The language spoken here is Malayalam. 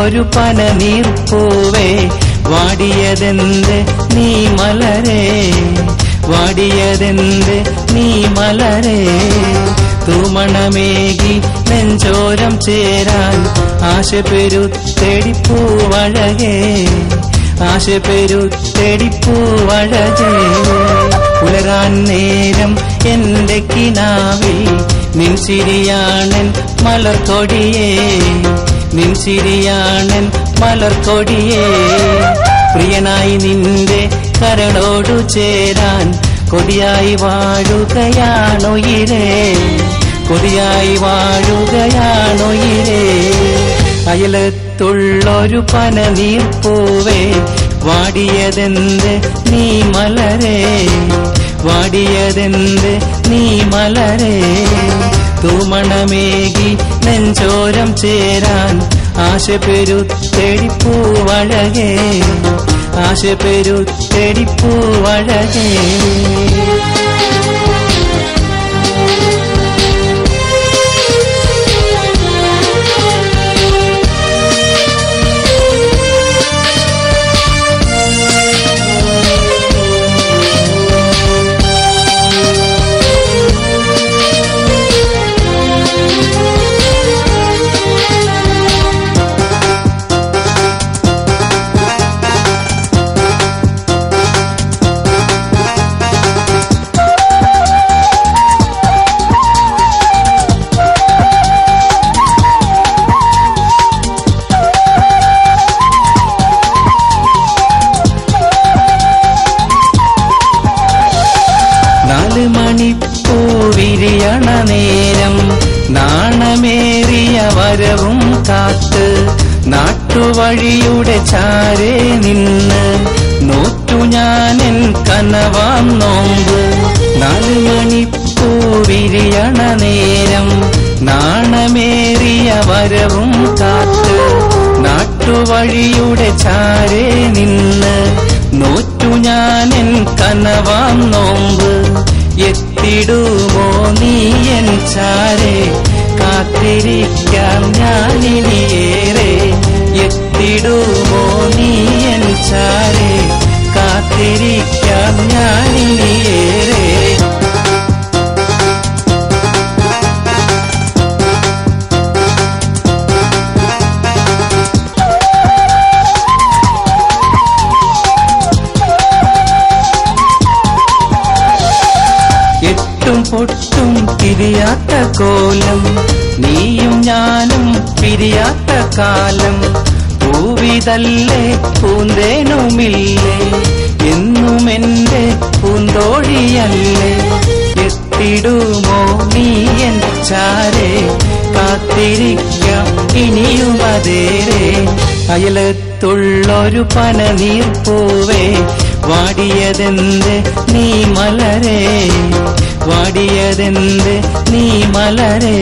അയലത്തുള്ളൊരു പനനീർപ്പൂവേ വാടിയതെന്ത് നീ മലരേ വാടിയതെന്ത് നീ മലരേ തൂമണമേകി നെഞ്ചോരം ചേരാൻ ആശ പെരുത്തെടിപ്പൂവഴകേ ആശ പെരുത്തെടിപ്പൂവഴകേ പുലരാൻ നേരം എന്റെ കിനാവിൽ നിൻ ചിരിയാണൻ മലർക്കൊടിയേ നിൻ ചിരിയാണൻ മലർക്കൊടിയേ പ്രിയനായി നിന്റെ കരളോടു ചേരാൻ കൊടിയായി വാഴുകയാണുയിരേ കൊടിയായി വാഴുകയാണുയിരേ അയലത്തുള്ളൊരു പനനീർപ്പൂവേ വാടിയതെന്ത് നീ മലരേ വാടിയതെന്ത് നീ മലരേ തൂമണമേകി നെഞ്ചോരം ചേരാൻ ആശ പെരുത്തെടിപ്പൂവഴകേ ആശ പെരുത്തെടിപ്പൂവഴകേ മണിപ്പൂവിരിയണ നേരം നാണമേറിയ വരവും കാത്ത് നാട്ടുവഴിയുടെ ചാരേ നിന്ന് നോറ്റു ഞാനെൻ കനവാം നോമ്പ് 4 മണിപ്പൂവിരിയണ നേരം നാണമേറിയ വരവും കാത്ത് നാട്ടുവഴിയുടെ ചാരേ നിന്ന് നോറ്റു ഞാനെൻ കനവാം നോമ്പ് എത്തിടുമോ നീ എൻ ചാരേ കാത്തിരിക്കാം ഞാനിനിയേറെ എത്തിടുമോ നീ എൻ ചാരേ കാത്തിരിക്കാം ഞാനിനിയേറെ പൊട്ടും പിരിയാത്ത കോലം നീയും ഞാനും പിരിയാത്ത കാലം പൂവിതല്ലേ പൂന്തേനുമില്ലേ എന്നും എന്റെ പൂന്തോഴിയല്ലേ എത്തിടുമോ നീ എൻ ചാരേ കാത്തിരിക്കാം ഇനിയും അതേരെ അയലത്തുള്ളൊരു പനനീർപ്പൂവേ വാടിയതെന്ത് നീ മലരേ വാടിയതെന്ത് നീ മലരേ